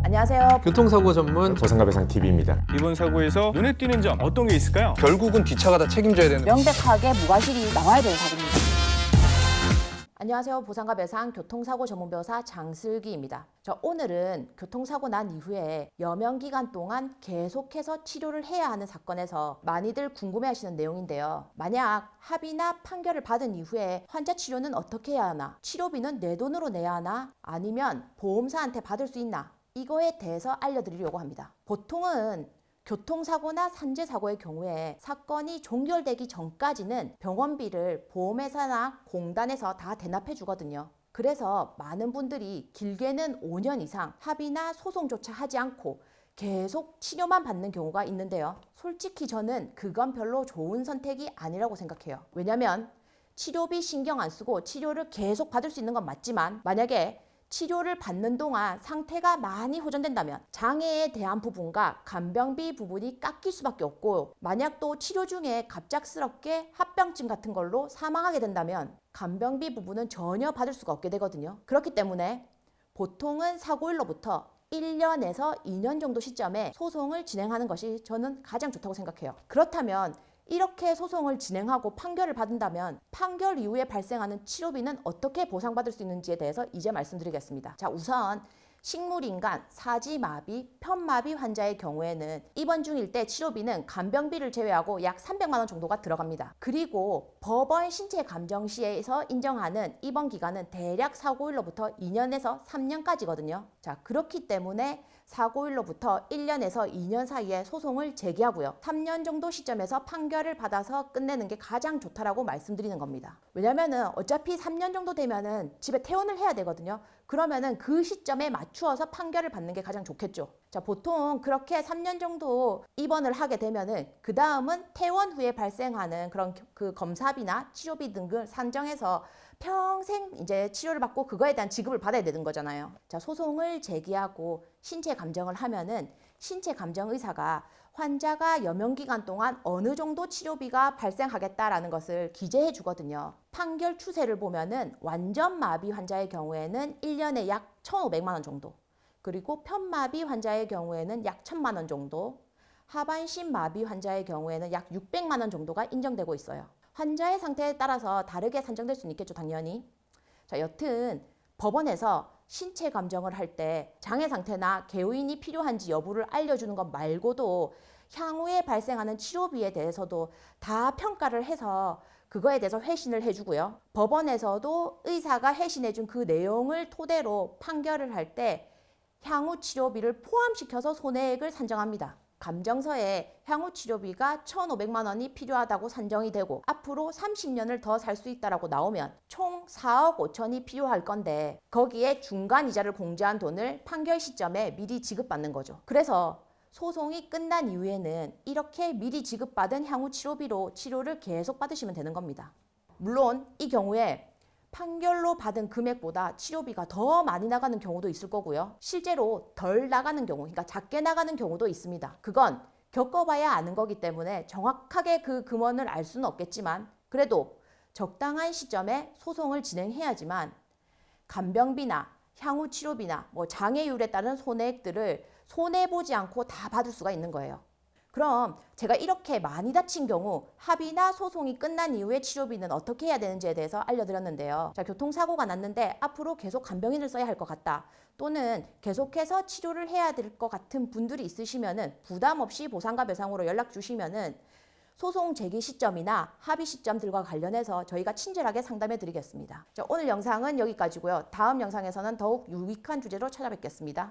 안녕하세요. 교통사고 전문 보상과 배상 TV입니다. 이번 사고에서 눈에 띄는 점 어떤 게 있을까요? 결국은 뒷차가 다 책임져야 되는. 명백하게 무과실이 나와야 되는 사고입니다. 안녕하세요. 보상과 배상 교통사고 전문변호사 장슬기입니다. 오늘은 교통사고 난 이후에 여명기간 동안 계속해서 치료를 해야 하는 사건에서 많이들 궁금해하시는 내용인데요. 만약 합의나 판결을 받은 이후에 환자 치료는 어떻게 해야 하나? 치료비는 내 돈으로 내야 하나? 아니면 보험사한테 받을 수 있나? 이거에 대해서 알려드리려고 합니다. 보통은 교통사고나 산재사고의 경우에 사건이 종결되기 전까지는 병원비를 보험회사나 공단에서 다 대납해 주거든요. 그래서 많은 분들이 길게는 5년 이상 합의나 소송조차 하지 않고 계속 치료만 받는 경우가 있는데요. 솔직히 저는 그건 별로 좋은 선택이 아니라고 생각해요. 왜냐면 치료비 신경 안 쓰고 치료를 계속 받을 수 있는 건 맞지만 만약에 치료를 받는 동안 상태가 많이 호전된다면 장애에 대한 부분과 간병비 부분이 깎일 수밖에 없고, 만약 또 치료 중에 갑작스럽게 합병증 같은 걸로 사망하게 된다면 간병비 부분은 전혀 받을 수가 없게 되거든요. 그렇기 때문에 보통은 사고일로부터 1년에서 2년 정도 시점에 소송을 진행하는 것이 저는 가장 좋다고 생각해요. 그렇다면 이렇게 소송을 진행하고 판결을 받는다면 판결 이후에 발생하는 치료비는 어떻게 보상받을 수 있는지에 대해서 이제 말씀드리겠습니다. 자, 우선 식물인간, 사지마비, 편마비 환자의 경우에는 입원 중일 때 치료비는 간병비를 제외하고 약 300만 원 정도가 들어갑니다. 그리고 법원 신체감정시에서 인정하는 입원 기간은 대략 사고일로부터 2년에서 3년까지거든요. 자, 그렇기 때문에 사고일로부터 1년에서 2년 사이에 소송을 제기하고요. 3년 정도 시점에서 판결을 받아서 끝내는 게 가장 좋다라고 말씀드리는 겁니다. 왜냐면은 어차피 3년 정도 되면은 집에 퇴원을 해야 되거든요. 그러면은 그 시점에 맞추어서 판결을 받는 게 가장 좋겠죠. 자, 보통 그렇게 3년 정도 입원을 하게 되면은 그 다음은 퇴원 후에 발생하는 그런 그 검사비나 치료비 등을 산정해서 평생 이제 치료를 받고 그거에 대한 지급을 받아야 되는 거잖아요. 자, 소송을 제기하고 신체 감정을 하면은 신체 감정 의사가 환자가 여명기간 동안 어느 정도 치료비가 발생하겠다라는 것을 기재해 주거든요. 판결 추세를 보면은 완전 마비 환자의 경우에는 1년에 약 1,500만 원 정도, 그리고 편마비 환자의 경우에는 약 1,000만 원 정도, 하반신 마비 환자의 경우에는 약 600만 원 정도가 인정되고 있어요. 환자의 상태에 따라서 다르게 산정될 수는 있겠죠, 당연히. 자, 여튼 법원에서 신체 감정을 할 때 장애 상태나 개요인이 필요한지 여부를 알려주는 것 말고도 향후에 발생하는 치료비에 대해서도 다 평가를 해서 그거에 대해서 회신을 해주고요. 법원에서도 의사가 회신해준 그 내용을 토대로 판결을 할 때 향후 치료비를 포함시켜서 손해액을 산정합니다. 감정서에 향후 치료비가 1,500만 원이 필요하다고 산정이 되고 앞으로 30년을 더 살 수 있다라고 나오면 총 4억 5천이 필요할 건데 거기에 중간 이자를 공제한 돈을 판결 시점에 미리 지급받는 거죠. 그래서 소송이 끝난 이후에는 이렇게 미리 지급받은 향후 치료비로 치료를 계속 받으시면 되는 겁니다. 물론 이 경우에 판결로 받은 금액보다 치료비가 더 많이 나가는 경우도 있을 거고요. 실제로 덜 나가는 경우, 그러니까 작게 나가는 경우도 있습니다. 그건 겪어봐야 아는 거기 때문에 정확하게 그 금원을 알 수는 없겠지만 그래도 적당한 시점에 소송을 진행해야지만 간병비나 향후 치료비나 장애율에 따른 손해액들을 손해보지 않고 다 받을 수가 있는 거예요. 그럼 제가 이렇게 많이 다친 경우 합의나 소송이 끝난 이후에 치료비는 어떻게 해야 되는지에 대해서 알려드렸는데요. 자, 교통사고가 났는데 앞으로 계속 간병인을 써야 할 것 같다, 또는 계속해서 치료를 해야 될 것 같은 분들이 있으시면은 부담 없이 보상과 배상으로 연락 주시면은 소송 제기 시점이나 합의 시점들과 관련해서 저희가 친절하게 상담해 드리겠습니다. 자, 오늘 영상은 여기까지고요. 다음 영상에서는 더욱 유익한 주제로 찾아뵙겠습니다.